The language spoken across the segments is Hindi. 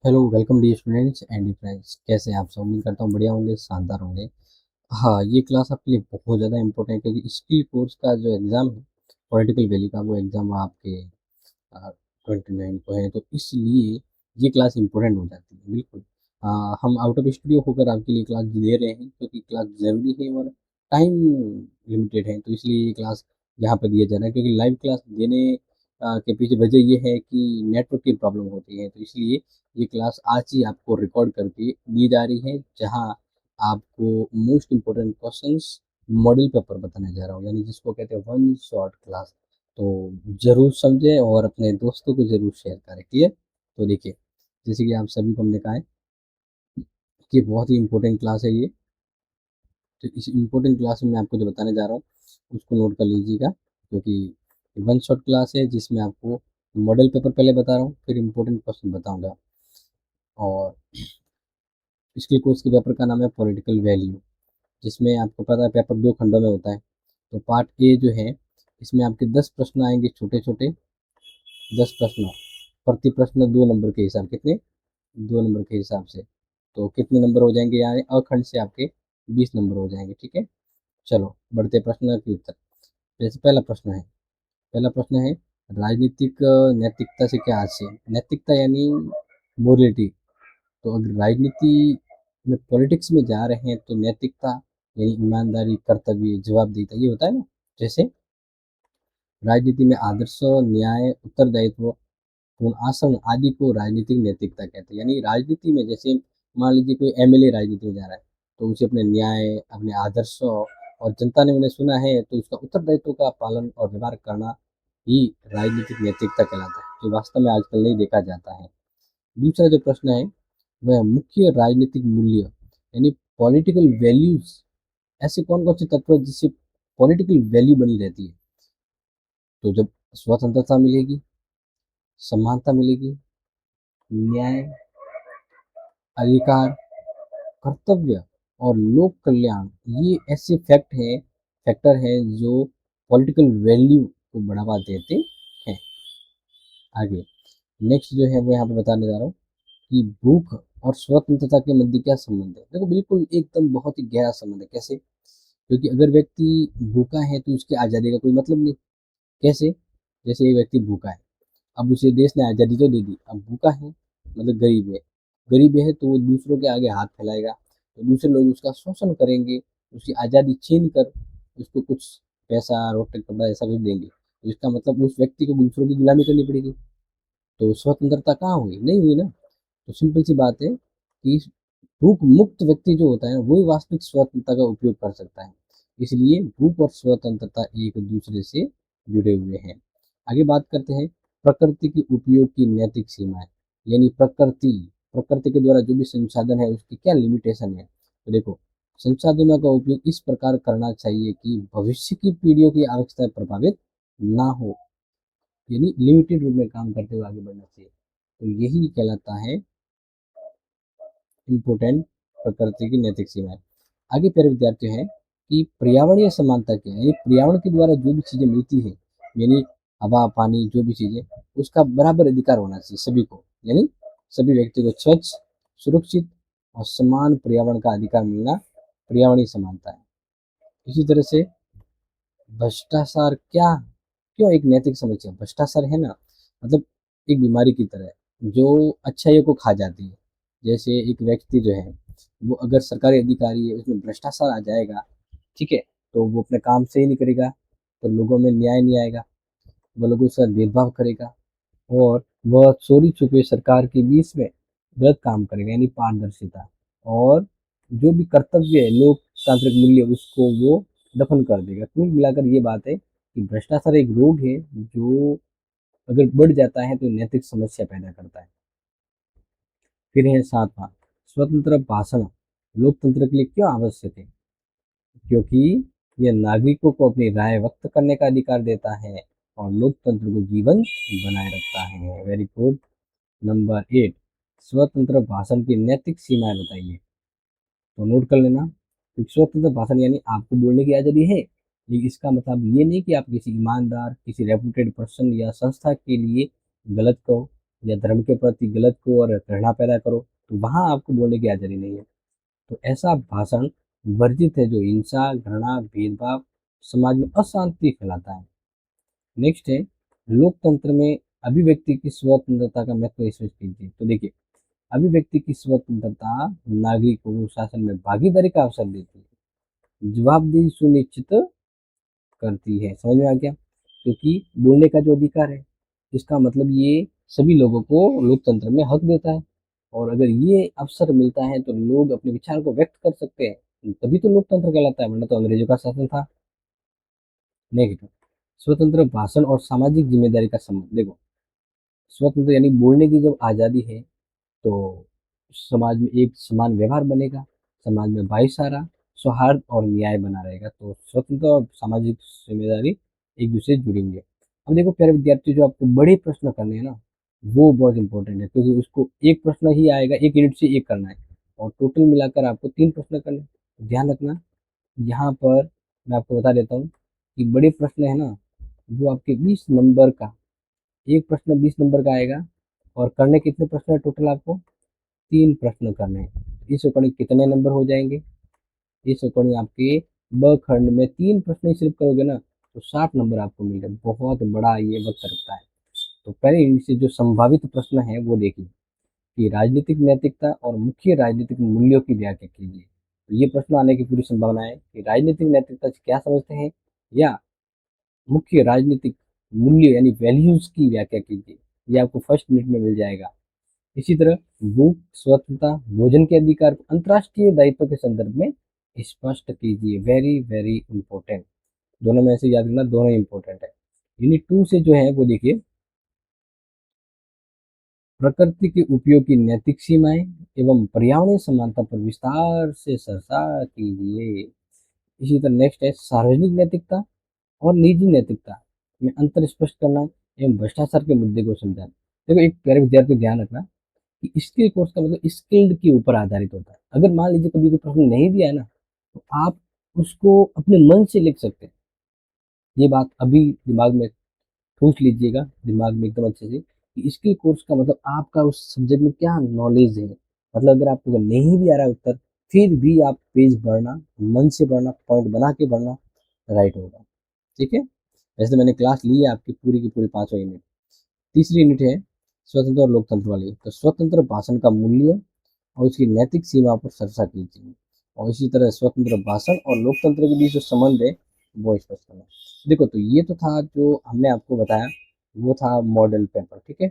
Hello welcome dear students and friends. कैसे हैं आप सब? उम्मीद करता हूँ बढ़िया होंगे, शानदार होंगे। हाँ, ये क्लास आपके लिए बहुत ज़्यादा इंपॉर्टेंट है क्योंकि इसकी कोर्स का जो एग्ज़ाम है पॉलिटिकल वैल्यू का, वो एग्ज़ाम आपके 29 को है, तो इसलिए ये क्लास इंपॉर्टेंट हो जाती है बिल्कुल। हम आउट ऑफ स्टूडियो होकर आपके लिए क्लास दे रहे हैं क्योंकि क्लास ज़रूरी है और टाइम लिमिटेड है, तो इसलिए ये क्लास यहाँ पर दिया जा रहा है। क्योंकि लाइव क्लास देने के पीछे वजह ये है कि नेटवर्क की प्रॉब्लम होती है, तो इसलिए ये क्लास आज ही आपको रिकॉर्ड करके दी जा रही है, जहाँ आपको most important questions model paper बताने जा रहा हूँ, यानी जिसको कहते हैं वन शॉट क्लास। तो ज़रूर समझें और अपने दोस्तों को ज़रूर शेयर करें। क्लियर? तो देखिए, जैसे कि आप सभी को हमने कहा है कि बहुत ही इम्पोर्टेंट क्लास है ये। तो इस इम्पोर्टेंट क्लास में मैं आपको जो बताने जा रहा हूँ उसको नोट कर लीजिएगा, क्योंकि वन शॉट क्लास है जिसमें आपको मॉडल पेपर पहले बता रहा हूँ, फिर इम्पोर्टेंट क्वेश्चन बताऊंगा। और इसके कोर्स के पेपर का नाम है पॉलिटिकल वैल्यू, जिसमें आपको पता है पेपर 2 खंडों में होता है। तो पार्ट ए जो है, इसमें आपके 10 प्रश्न आएंगे, छोटे छोटे 10 प्रश्न। प्रति प्रश्न 2 नंबर के हिसाब, कितने? 2 नंबर के हिसाब से। तो कितने नंबर हो जाएंगे यहाँ अखंड से? आपके 20 नंबर हो जाएंगे। ठीक है, चलो बढ़ते प्रश्न के उत्तर। जैसे पहला प्रश्न है, राजनीतिक नैतिकता से क्या हास्य है? नैतिकता यानी मोरलिटी। तो अगर राजनीति में पॉलिटिक्स में जा रहे हैं तो नैतिकता यानी ईमानदारी, कर्तव्य, जवाबदेहिता, ये होता है ना। जैसे राजनीति में आदर्श, न्याय, उत्तरदायित्व, पूर्ण आचरण आदि को राजनीतिक नैतिकता कहते हैं। यानी राजनीति में जैसे मान लीजिए कोई एमएलए राजनीति में जा रहा है, तो उसे अपने न्याय, अपने आदर्श और जनता ने उन्हें सुना है तो उसका उत्तरदायित्व का पालन और व्यवहार करना ही राजनीतिक नैतिकता कहलाता है, जो वास्तव में आजकल नहीं देखा जाता है। दूसरा जो प्रश्न है वह मुख्य राजनीतिक मूल्य यानी पॉलिटिकल वैल्यूज। ऐसे कौन कौन से तत्व हैं जिससे पॉलिटिकल वैल्यू बनी रहती है? तो जब स्वतंत्रता मिलेगी, समानता मिलेगी, न्याय, अधिकार, कर्तव्य और लोक कल्याण, ये ऐसे फैक्टर हैं जो पॉलिटिकल वैल्यू को बढ़ावा देते हैं। आगे नेक्स्ट जो है वो यहाँ पे बताने जा रहा हूँ कि भूख और स्वतंत्रता के मध्य क्या संबंध है। देखो, बिल्कुल एकदम बहुत ही गहरा संबंध है। कैसे? क्योंकि अगर व्यक्ति भूखा है तो उसकी आज़ादी का कोई मतलब नहीं। कैसे? जैसे एक व्यक्ति भूखा है, अब उसे देश ने आज़ादी तो दे दी, अब भूखा है मतलब गरीब है तो वो दूसरों के आगे हाथ फैलाएगा, तो दूसरे लोग उसका शोषण करेंगे, उसकी आज़ादी छीन कर उसको कुछ पैसा, रोटी, कपड़ा ऐसा कुछ देंगे, तो इसका मतलब उस व्यक्ति को दूसरों की गुलामी करनी पड़ेगी। तो स्वतंत्रता कहाँ हुई? नहीं हुई ना। तो सिंपल सी बात है कि भूख मुक्त व्यक्ति जो होता है वही वास्तविक स्वतंत्रता का उपयोग कर सकता है। इसलिए भूख और स्वतंत्रता एक दूसरे से जुड़े हुए हैं। आगे बात करते हैं प्रकृति की उपयोग की नैतिक सीमाएं। यानी प्रकृति प्रकृति के द्वारा जो भी संसाधन है उसकी क्या लिमिटेशन है। तो देखो, संसाधनों का उपयोग इस प्रकार करना चाहिए कि भविष्य की पीढ़ियों की आवश्यकता प्रभावित ना हो, यानी लिमिटेड रूप में काम करते हुए आगे बढ़ना चाहिए। तो यही कहलाता है इम्पोर्टेंट प्रकृति की नैतिक सीमाएं। आगे प्यारे विद्यार्थी है कि पर्यावरणीय समानता क्या है? यानी पर्यावरण के द्वारा जो भी चीजें मिलती है, यानी हवा, पानी, जो भी चीजें, उसका बराबर अधिकार होना चाहिए सभी को। यानी सभी व्यक्ति को स्वच्छ, सुरक्षित और समान पर्यावरण का अधिकार मिलना पर्यावरणीय समानता है। इसी तरह से भ्रष्टाचार क्या क्यों एक नैतिक समस्या? भ्रष्टाचार है ना, मतलब एक बीमारी की तरह है जो अच्छाइयों को खा जाती है। जैसे एक व्यक्ति जो है वो अगर सरकारी अधिकारी है, उसमें भ्रष्टाचार आ जाएगा, ठीक है, तो वो अपने काम सही नहीं करेगा, तो लोगों में न्याय नहीं आएगा, वो लोगों के साथ भेदभाव करेगा और वह चोरी छुपे सरकार के बीच में गलत काम करेगा, यानी पारदर्शिता। और जो भी कर्तव्य है, लोकतांत्रिक मूल्य, उसको वो दफन कर देगा। कुल मिलाकर ये बात है कि भ्रष्टाचार एक रोग है जो अगर बढ़ जाता है तो नैतिक समस्या पैदा करता है। फिर है सातवां, स्वतंत्र भाषण लोकतंत्र के लिए क्यों आवश्यक है? क्योंकि यह नागरिकों को अपनी राय व्यक्त करने का अधिकार देता है और लोकतंत्र को जीवंत बनाए रखता है। Very good. नंबर 8, स्वतंत्र भाषण की नैतिक सीमाएं बताइए। तो नोट कर लेना, क्योंकि स्वतंत्र भाषण यानी आपको बोलने की आज़ादी है, लेकिन इसका मतलब ये नहीं कि आप किसी ईमानदार, किसी रेपुटेड पर्सन या संस्था के लिए गलत कहो, या धर्म के प्रति गलत को और घृणा पैदा करो, तो वहाँ आपको बोलने की आज़ादी नहीं है। तो ऐसा भाषण वर्जित है जो हिंसा, घृणा, भेदभाव, समाज में अशांति फैलाता है। नेक्स्ट है, लोकतंत्र में अभिव्यक्ति की स्वतंत्रता का महत्व स्पष्ट कीजिए। तो देखिए, अभिव्यक्ति की स्वतंत्रता नागरिकों को शासन में भागीदारी का अवसर देती है, जवाबदेही सुनिश्चित करती है। समझ में आ गया? क्योंकि बोलने का जो अधिकार है, इसका मतलब ये सभी लोगों को लोकतंत्र में हक देता है, और अगर ये अवसर मिलता है तो लोग अपने विचार को व्यक्त कर सकते हैं, तभी तो लोकतंत्र कहलाता है, वरना तो अंग्रेजों का शासन था। नेक्स्ट, स्वतंत्र भाषण और सामाजिक जिम्मेदारी का संबंध। देखो, स्वतंत्र यानी बोलने की जब आज़ादी है, तो समाज में एक समान व्यवहार बनेगा, समाज में भाईचारा, सौहार्द और न्याय बना रहेगा। तो स्वतंत्र और सामाजिक जिम्मेदारी एक दूसरे से जुड़ी हुई है। अब देखो प्यारे विद्यार्थी, जो आपको बड़े प्रश्न करने हैं ना, वो बहुत इंपॉर्टेंट है, क्योंकि उसको एक प्रश्न ही आएगा, एक यूनिट से एक करना है, और टोटल मिलाकर आपको 3 प्रश्न करने हैं। तो ध्यान रखना, यहाँ पर मैं आपको बता देता हूँ कि बड़े प्रश्न है ना, जो आपके 20 नंबर का, एक प्रश्न 20 नंबर का आएगा, और करने कितने प्रश्न है टोटल आपको? 3 प्रश्न करने हैं। इस अकॉर्डिंग कितने नंबर हो जाएंगे? इस अकॉर्डिंग आपके ब खंड में 3 प्रश्न ही सिर्फ करोगे ना, तो 60 नंबर आपको मिल गए। बहुत बड़ा ये वक्त रखता है। तो पहले इनसे जो संभावित प्रश्न है वो देखिए, कि राजनीतिक नैतिकता और मुख्य राजनीतिक मूल्यों की व्याख्या कीजिए। तो ये प्रश्न आने की पूरी संभावना है कि राजनीतिक नैतिकता से क्या समझते हैं, या मुख्य राजनीतिक मूल्य यानी वैल्यूज की व्याख्या कीजिए। ये आपको फर्स्ट मिनट में मिल जाएगा। इसी तरह भूख, स्वतंत्रता, भोजन के अधिकार को अंतर्राष्ट्रीय दायित्व के संदर्भ में स्पष्ट कीजिए। Very very important. दोनों में से याद रखना, दोनों इंपॉर्टेंट है। यूनिट 2 से जो है वो देखिए, प्रकृति के उपयोग की नैतिक सीमाएं एवं पर्यावरणीय समानता पर विस्तार से चर्चा कीजिए। इसी तरह नेक्स्ट है, सार्वजनिक नैतिकता और निजी नैतिकता में अंतर स्पष्ट करना एवं भ्रष्टाचार के मुद्दे को समझाना। देखो, एक प्यारे विद्यार्थी ध्यान रखना कि स्किल कोर्स का मतलब स्किल्ड के ऊपर आधारित होता है। अगर मान लीजिए कभी कोई प्रश्न नहीं दिया है ना, तो आप उसको अपने मन से लिख सकते हैं। ये बात अभी दिमाग में ठूस लीजिएगा, दिमाग में एकदम अच्छे से, कि स्किल कोर्स का मतलब आपका उस सब्जेक्ट में क्या नॉलेज है। मतलब अगर आपको अगर नहीं भी आ रहा है उत्तर, फिर भी आप पेज भरना, मन से भरना, पॉइंट बना के भरना, राइट होगा। ठीक है? वैसे तो मैंने क्लास ली है आपकी पूरी की पूरी 5 यूनिट। तीसरी यूनिट है स्वतंत्र और लोकतंत्र वाली। तो स्वतंत्र भाषण का मूल्य और उसकी नैतिक सीमा पर चर्चा कीजिए, और इसी तरह स्वतंत्र भाषण और लोकतंत्र के बीच जो संबंध है वो स्पष्ट करना। देखो, तो ये तो था जो हमने आपको बताया, वो था मॉडल पेपर। ठीक है,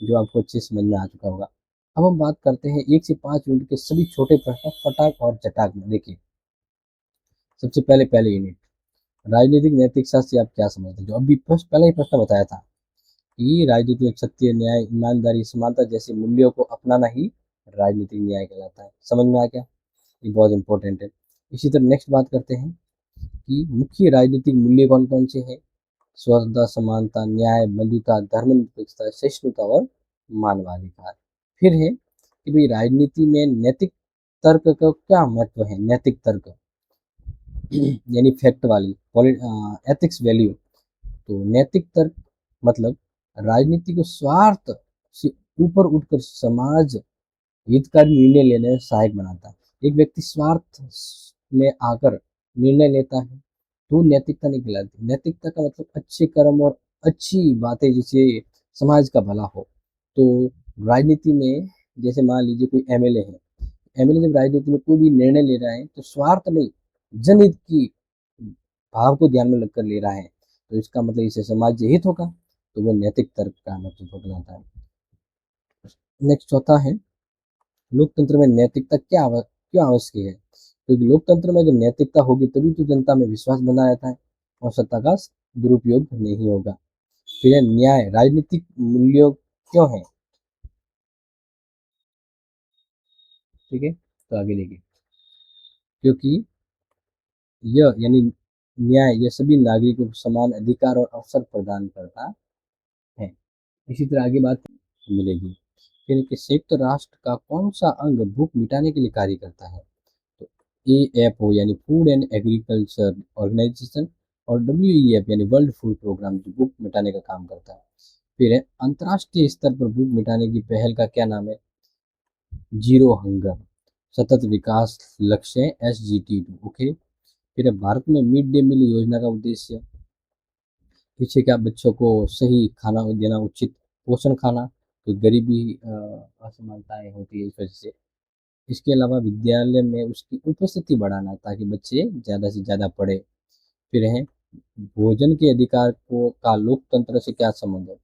जो आपको अच्छे समझ में आ चुका होगा। अब हम बात करते हैं 1 से 5 यूनिट के सभी छोटे प्रश्न फटाक और चटाक में। देखिए, सबसे पहले पहले यूनिट, राजनीतिक नैतिकता से आप क्या समझते हैं? जो अभी फर्स्ट पहला ही प्रश्न बताया था कि राजनीति में सत्य, न्याय, ईमानदारी, समानता जैसे मूल्यों को अपनाना ही राजनीतिक न्याय कहलाता है। समझ में आ गया? ये बहुत इंपॉर्टेंट है। इसी तरह नेक्स्ट बात करते हैं कि मुख्य राजनीतिक मूल्य कौन कौन से हैं? स्वतंत्रता, समानता, न्याय, बंधुता, धर्मनिरपेक्षता, सहिष्णुता और मानवाधिकार। फिर है कि भाई राजनीति में नैतिक तर्क का क्या महत्व है? नैतिक तर्क यानी फैक्ट वाली एथिक्स वैल्यू। तो नैतिक तर्क मतलब राजनीति को स्वार्थ से ऊपर उठकर समाज हितकारी निर्णय लेने में सहायक बनाता है। एक व्यक्ति स्वार्थ में आकर निर्णय लेता है तो नैतिकता नहीं कहलाती। नैतिकता का मतलब अच्छे कर्म और अच्छी बातें जिससे समाज का भला हो। तो राजनीति में जैसे मान लीजिए कोई एमएलए है, एमएलए जब राजनीति में कोई भी निर्णय ले रहा है तो स्वार्थ नहीं, जनहित की भाव को ध्यान में रखकर ले रहा है, तो इसका मतलब इससे समाज हित होगा, तो वो नैतिक तर्क का महत्व कहलाता है। नेक्स्ट चौथा है, लोकतंत्र में नैतिकता क्यों आवश्यक है? क्योंकि लोकतंत्र में अगर नैतिकता होगी तभी तो जनता में विश्वास बना रहता है और सत्ता का दुरुपयोग नहीं होगा। फिर है न्याय, राजनीतिक मूल्यों क्यों है? ठीक है, तो आगे देखिए, क्योंकि यह यानी न्याय यह सभी नागरिकों को समान अधिकार और अवसर प्रदान करता है। इसी तरह आगे बात मिलेगी। फिर कि संयुक्त राष्ट्र का कौन सा अंग भूख मिटाने के लिए कार्य करता है? तो AFO यानी फूड एंड एग्रीकल्चर ऑर्गेनाइजेशन, और WEF यानी वर्ल्ड फूड प्रोग्राम जो भूख मिटाने का काम करता है। फिर है अंतर्राष्ट्रीय स्तर पर भूख मिटाने की पहल का क्या नाम है? जीरो हंगर सतत विकास लक्ष्य SGT2। ओके। फिर है भारत में मिड डे मील योजना का उद्देश्य पीछे क्या? बच्चों को सही खाना देना, उचित पोषण खाना, तो गरीबी असमानताएं होती है इस वजह से। इसके अलावा विद्यालय में उसकी उपस्थिति बढ़ाना ताकि बच्चे ज़्यादा से ज़्यादा पढ़े। फिर है भोजन के अधिकार को का लोकतंत्र से क्या संबंध है?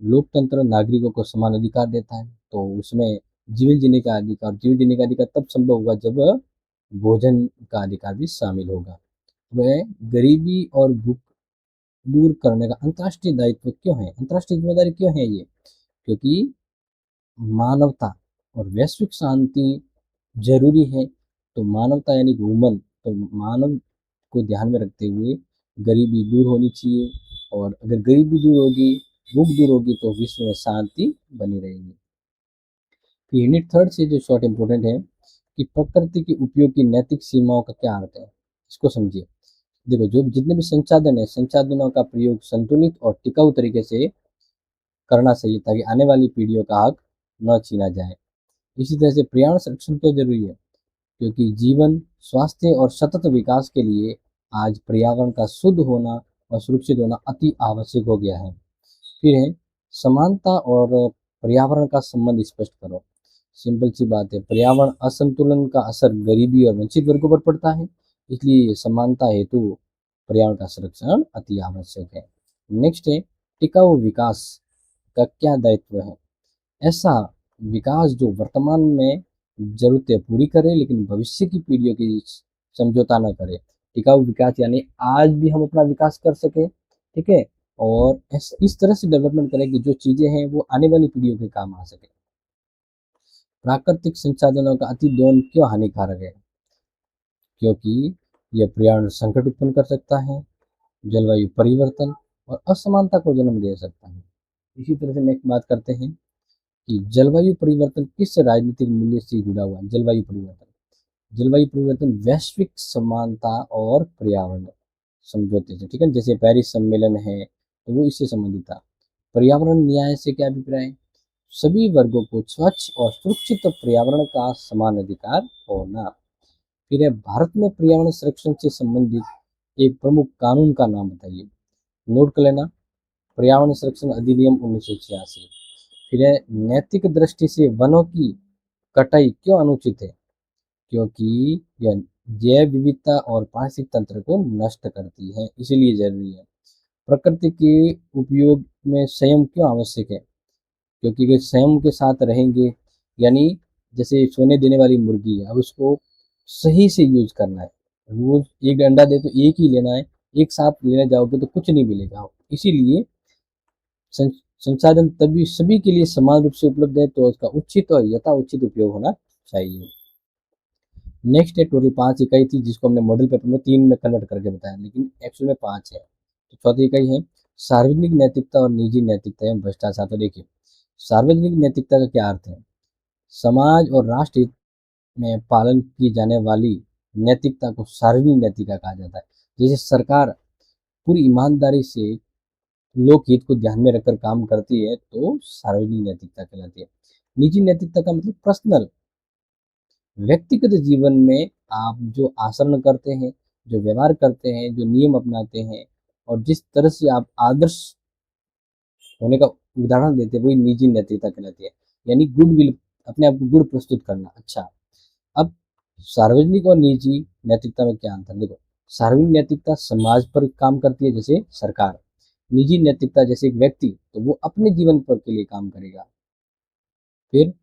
लोकतंत्र नागरिकों को समान अधिकार देता है, तो उसमें जीवन जीने का अधिकार तब संभव होगा जब भोजन का अधिकार भी शामिल होगा। वह गरीबी और भूख दूर करने का अंतर्राष्ट्रीय दायित्व क्यों है? अंतर्राष्ट्रीय जिम्मेदारी क्यों है ये? क्योंकि मानवता और वैश्विक शांति जरूरी है। तो मानवता यानी कि ह्यूमन, तो मानव को ध्यान में रखते हुए गरीबी दूर होनी चाहिए, और अगर गरीबी दूर होगी, भूख दूर होगी, तो विश्व में शांति बनी रहेगी। यूनिट थर्ड से जो शॉर्ट इंपोर्टेंट है कि प्रकृति के उपयोग की नैतिक सीमाओं का क्या अर्थ है, इसको समझिए। देखो, जो जितने भी संसाधन है, संसाधनों का प्रयोग संतुलित और टिकाऊ तरीके से करना चाहिए ताकि आने वाली पीढ़ियों का हक न छीना जाए। इसी तरह से पर्यावरण संरक्षण क्यों जरूरी है? क्योंकि जीवन, स्वास्थ्य और सतत विकास के लिए आज पर्यावरण का शुद्ध होना और सुरक्षित होना अति आवश्यक हो गया है। फिर है समानता और पर्यावरण का संबंध स्पष्ट करो। सिंपल सी बात है, पर्यावरण असंतुलन का असर गरीबी और वंचित वर्गों पर पड़ता है, इसलिए समानता हेतु पर्यावरण का संरक्षण अति आवश्यक है। नेक्स्ट है टिकाऊ विकास का क्या दायित्व है? ऐसा विकास जो वर्तमान में जरूरतें पूरी करे लेकिन भविष्य की पीढ़ियों की समझौता न करे। टिकाऊ विकास यानी आज भी हम अपना विकास कर सके, ठीक है, और इस तरह से डेवलपमेंट करें कि जो चीजें हैं वो आने वाली पीढ़ियों के काम आ सके। प्राकृतिक संसाधनों का अति दोहन क्यों हानिकारक है? क्योंकि यह पर्यावरण संकट उत्पन्न कर सकता है, जलवायु परिवर्तन और असमानता को जन्म दे सकता है। इसी तरह से नेक्स्ट बात करते हैं कि जलवायु परिवर्तन किस राजनीतिक मूल्य से जुड़ा हुआ है? जलवायु परिवर्तन वैश्विक समानता और पर्यावरण समझौते से, ठीक है, जैसे पेरिस सम्मेलन है तो वो इससे संबंधित था। पर्यावरण न्याय से क्या अभिप्राय है? सभी वर्गों को स्वच्छ और सुरक्षित पर्यावरण का समान अधिकार होना। फिर है भारत में पर्यावरण संरक्षण से संबंधित एक प्रमुख कानून का नाम बताइए। नोट कर लेना, पर्यावरण संरक्षण अधिनियम 1986। फिर है नैतिक दृष्टि से वनों की कटाई क्यों अनुचित है? क्योंकि यह जैव विविधता और पारिस्थितिक तंत्र को नष्ट करती है, इसीलिए जरूरी है। प्रकृति के उपयोग में संयम क्यों आवश्यक है? क्योंकि अगर संयम के साथ रहेंगे, यानी जैसे सोने देने वाली मुर्गी है, अब उसको सही से यूज करना है। रोज एक अंडा दे तो एक ही लेना है, एक साथ लेने जाओगे तो कुछ नहीं मिलेगा। इसीलिए संसाधन तभी सभी के लिए समान रूप से उपलब्ध है, तो उसका उचित और यथा उचित उपयोग होना चाहिए। नेक्स्ट है टोटल 5 इकाई थी जिसको हमने मॉडल पेपर में 3 में कन्वर्ट करके बताया, लेकिन एक्चुअल में 5 है। तो चौथी इकाई है सार्वजनिक नैतिकता और निजी नैतिकता एवं भ्रष्टाचार। तो देखिए, सार्वजनिक नैतिकता का क्या अर्थ है? समाज और राष्ट्र हित में पालन की जाने वाली नैतिकता को सार्वजनिक नैतिकता कहा जाता है। जैसे सरकार पूरी ईमानदारी से लोकहित को ध्यान में रखकर काम करती है तो सार्वजनिक नैतिकता कहलाती है। निजी नैतिकता का मतलब पर्सनल, व्यक्तिगत जीवन में आप जो आचरण करते हैं, जो व्यवहार करते हैं, जो नियम अपनाते हैं और जिस तरह से आप आदर्श होने का उदाहरण देते हैं, वही निजी नैतिकता कहलाती है। यानी गुड विल, अपने आप को गुड प्रस्तुत करना। अच्छा, अब सार्वजनिक और निजी नैतिकता में क्या अंतर? देखो, सार्वजनिक नैतिकता समाज पर काम करती है जैसे सरकार। निजी नैतिकता जैसे एक व्यक्ति, तो वो अपने जीवन पर के लिए काम करेगा। फिर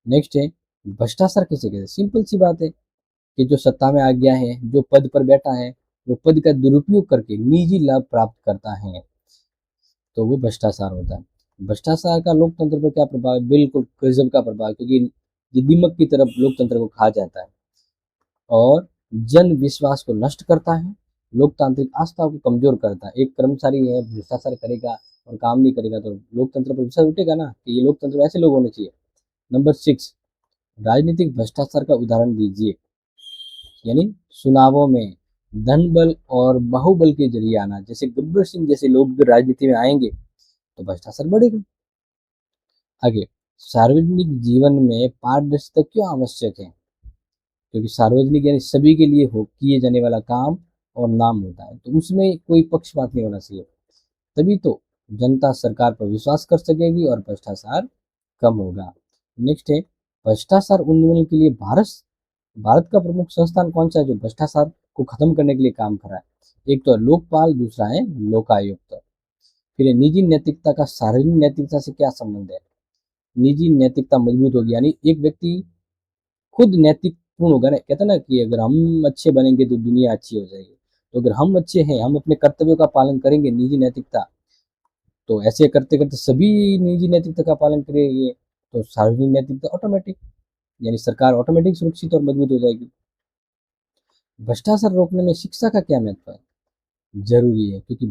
नेक्स्ट है भ्रष्टाचार किसे कहते हैं? सिंपल सी बात है कि जो सत्ता में आ गया है, जो पद पर बैठा है, वो पद का दुरुपयोग करके निजी लाभ प्राप्त करता है, तो वो भ्रष्टाचार होता है। भ्रष्टाचार का लोकतंत्र पर क्या प्रभाव है? बिल्कुल गजब का प्रभाव, क्योंकि ये दीमक की तरफ लोकतंत्र को खा जाता है और जन विश्वास को नष्ट करता है, लोकतांत्रिक आस्था को कमजोर करता है। एक कर्मचारी है, भ्रष्टाचार करेगा और काम नहीं करेगा तो लोकतंत्र पर विश्वास उठेगा ना, कि ये लोकतंत्र में ऐसे लोग होने चाहिए। नंबर 6, राजनीतिक भ्रष्टाचार का उदाहरण दीजिए। यानी चुनावों में धन बल और बाहुबल के जरिए आना, जैसे गब्बर सिंह जैसे लोग राजनीति में आएंगे तो भ्रष्टाचार बढ़ेगा। आगे, सार्वजनिक जीवन में पारदर्शिता क्यों आवश्यक है? क्योंकि सार्वजनिक यानी सभी के लिए हो किए जाने वाला काम और नाम होता है, तो उसमें कोई पक्षपात नहीं होना चाहिए। तभी तो जनता सरकार पर विश्वास कर सकेगी और भ्रष्टाचार कम होगा। नेक्स्ट है, भ्रष्टाचार उन्मूलन के लिए भारत का प्रमुख संस्थान कौन सा है जो भ्रष्टाचार को खत्म करने के लिए काम कर रहा है? एक तो है लोकपाल, दूसरा है लोकायुक्त। फिर है निजी नैतिकता का सार्वजनिक नैतिकता से क्या संबंध है? निजी नैतिकता मजबूत होगी यानी एक व्यक्ति खुद नैतिक पूर्ण होगा ना, कहते हैं ना कि अगर हम अच्छे बनेंगे तो दुनिया अच्छी हो जाएगी। तो अगर हम अच्छे हैं, हम अपने कर्तव्यों का पालन करेंगे, निजी नैतिकता, तो ऐसे करते करते सभी निजी नैतिकता का पालन करेंगे, तो सार्वजनिक नैतिकता ऑटोमेटिक यानी सरकार ऑटोमेटिक सुरक्षित और मजबूत हो जाएगी। भ्रष्टाचार रोकने में शिक्षा का क्या महत्व है? जरूरी है, क्योंकि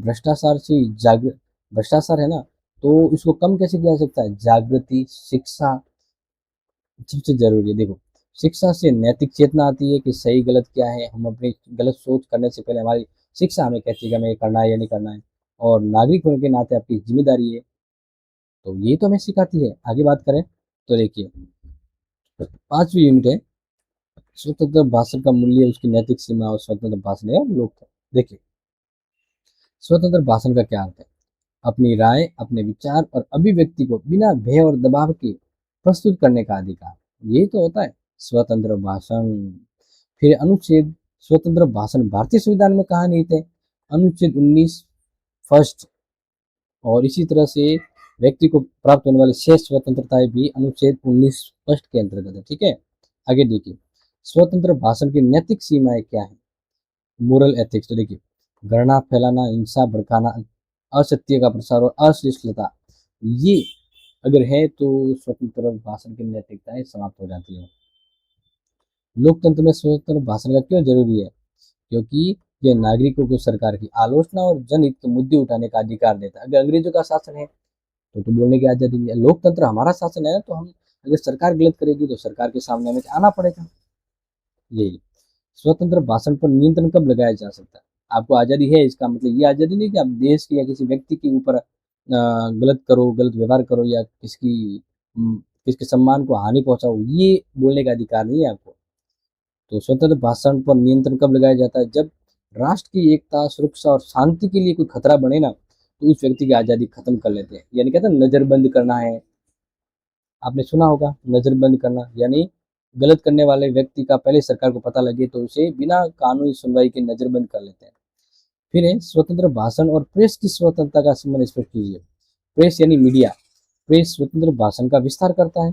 भ्रष्टाचार है ना, तो इसको कम कैसे किया जा सकता है? जागृति, शिक्षा सबसे जरूरी है। देखो, शिक्षा से नैतिक चेतना आती है कि सही गलत क्या है। हम अपनी गलत सोच करने से पहले हमारी शिक्षा हमें कहती है कि हमें ये करना है या नहीं करना है, और नागरिक होने के नाते आपकी जिम्मेदारी है, तो ये तो हमें सिखाती है। आगे बात करें तो देखिए, 5वीं यूनिट है स्वतंत्र भाषण का मूल्य, उसकी नैतिक सीमा और स्वतंत्र भाषण है लोकतंत्र। देखिए, स्वतंत्र भाषण का क्या अर्थ है? अपनी राय, अपने विचार और अभिव्यक्ति को बिना भय और दबाव के प्रस्तुत करने का अधिकार, ये तो होता है स्वतंत्र भाषण। फिर अनुच्छेद, स्वतंत्र भाषण भारतीय संविधान में कहाँ निहित है? अनुच्छेद 19 फर्स्ट। और इसी तरह से व्यक्ति को प्राप्त होने वाली शेष स्वतंत्रताएं भी अनुच्छेद 19 फर्स्ट के अंतर्गत है। ठीक है, आगे देखिए, स्वतंत्र भाषण की नैतिक सीमाएं क्या है? मोरल एथिक्स, तो देखिए, घृणा फैलाना, हिंसा भड़काना, असत्य का प्रसार और अश्लीलता, ये अगर है तो स्वतंत्र भाषण की नैतिकताएं समाप्त हो जाती है। लोकतंत्र में स्वतंत्र भाषण का क्यों जरूरी है? क्योंकि यह नागरिकों को सरकार की आलोचना और जनहित के मुद्दे उठाने का अधिकार देता है। अगर अंग्रेजों का शासन है तो बोलने की आजादी नहीं है। लोकतंत्र हमारा शासन है तो हम, अगर सरकार गलत करेगी तो सरकार के सामने हमें आना पड़ेगा। यही, स्वतंत्र भाषण पर नियंत्रण कब लगाया जा सकता है? आपको आजादी है, इसका मतलब ये आजादी नहीं कि आप देश की या किसी व्यक्ति के ऊपर गलत करो, गलत व्यवहार करो, या किसके सम्मान को हानि पहुंचाओ, ये बोलने का अधिकार नहीं है आपको। तो स्वतंत्र भाषण पर नियंत्रण कब लगाया जाता है? जब राष्ट्र की एकता, सुरक्षा और शांति के लिए कोई खतरा बने ना, तो उस व्यक्ति की आजादी खत्म कर लेते हैं। यानी कहते हैं नजरबंद करना है, आपने सुना होगा नजरबंद करना, यानी गलत करने वाले व्यक्ति का पहले सरकार को पता लगे तो उसे बिना कानूनी सुनवाई के नजरबंद कर लेते हैं। फिर है स्वतंत्र भाषण और प्रेस की स्वतंत्रता का संबंध स्पष्ट कीजिए। प्रेस यानी मीडिया, प्रेस स्वतंत्र भाषण का विस्तार करता है,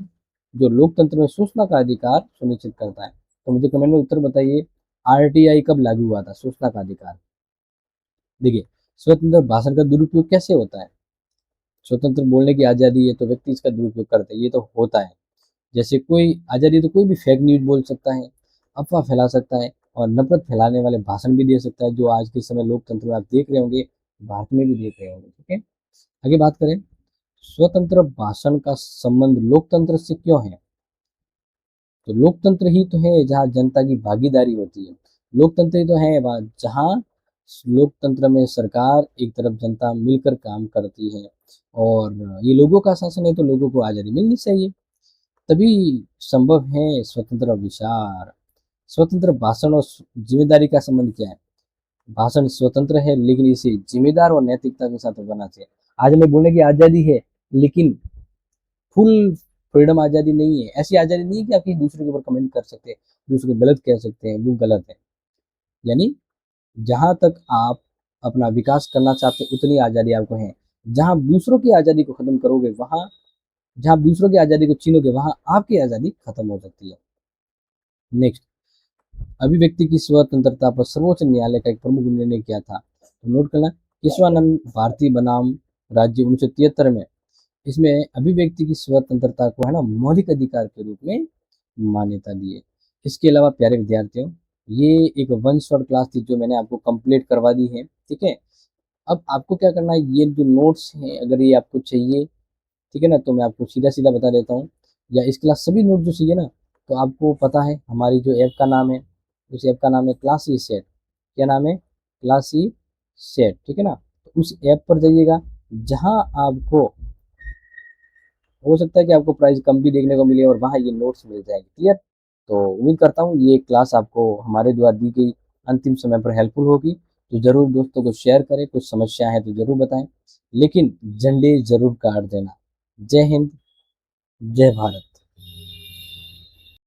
जो लोकतंत्र में सूचना का अधिकार सुनिश्चित करता है। तो मुझे कमेंट में उत्तर बताइए, आरटीआई कब लागू हुआ था? सूचना का अधिकार। देखिए, स्वतंत्र भाषण का दुरुपयोग कैसे होता है? स्वतंत्र बोलने की आजादी है तो व्यक्ति इसका दुरुपयोग करते हैं, ये तो होता है। जैसे कोई आजादी, तो कोई भी फेक न्यूज बोल सकता है, अफवाह फैला सकता है और नफरत फैलाने वाले भाषण भी दे सकता है, जो आज के समय लोकतंत्र में आप देख रहे होंगे, भारत में भी देख रहे होंगे। ठीक है, आगे बात करें, स्वतंत्र भाषण का संबंध लोकतंत्र से क्यों है? तो लोकतंत्र ही तो है जहाँ जनता की भागीदारी होती है। लोकतंत्र ही तो है जहाँ लोकतंत्र में सरकार एक तरफ, जनता मिलकर काम करती है, और ये लोगों का शासन है तो लोगों को आज़ादी मिलनी चाहिए, तभी संभव है स्वतंत्र विचार। स्वतंत्र भाषण और जिम्मेदारी का संबंध क्या है? भाषण स्वतंत्र है लेकिन इसे जिम्मेदार और नैतिकता के साथ होना चाहिए। आज हमें बोलने की आज़ादी है, लेकिन फुल फ्रीडम आज़ादी नहीं है। ऐसी आज़ादी नहीं है कि आप किसी दूसरे के ऊपर कमेंट कर सकते हैं, दूसरे को गलत कह सकते हैं, वो गलत है। यानी जहां तक आप अपना विकास करना चाहते हैं उतनी आज़ादी आपको है। जहां दूसरों की आज़ादी को खत्म करोगे, वहां, जहां दूसरों की आज़ादी को छीनोगे, वहां आपकी आज़ादी खत्म हो सकती है। नेक्स्ट, अभिव्यक्ति की स्वतंत्रता पर सर्वोच्च न्यायालय का एक प्रमुख निर्णय क्या था? तो नोट करना, केशवानंद भारतीय बनाम राज्य 1973 में, इसमें अभिव्यक्ति की स्वतंत्रता को है ना मौलिक अधिकार के रूप में मान्यता दी है। इसके अलावा प्यारे विद्यार्थियों, ये एक वन शॉट क्लास थी जो मैंने आपको कंप्लीट करवा दी है। ठीक है, अब आपको क्या करना है, ये जो नोट्स हैं अगर ये आपको चाहिए, ठीक है ना, तो मैं आपको सीधा सीधा बता देता हूँ, या इसके अलावा सभी नोट जो चाहिए ना, तो आपको पता है हमारी जो ऐप का नाम है, उस ऐप का नाम है क्लासी सेट। क्या नाम है? Classy set. ठीक है ना, तो उस ऐप पर जाइएगा, जहाँ आपको हो सकता है कि आपको प्राइस कम भी देखने को मिले और वहाँ ये नोट्स मिल जाएंगे। क्लियर? तो उम्मीद करता हूँ ये क्लास आपको हमारे द्वारा दी गई अंतिम समय पर हेल्पफुल होगी। तो ज़रूर दोस्तों को शेयर करें, कुछ समस्या है तो ज़रूर बताएं, लेकिन झंडे ज़रूर काट देना। जय हिंद, जय भारत।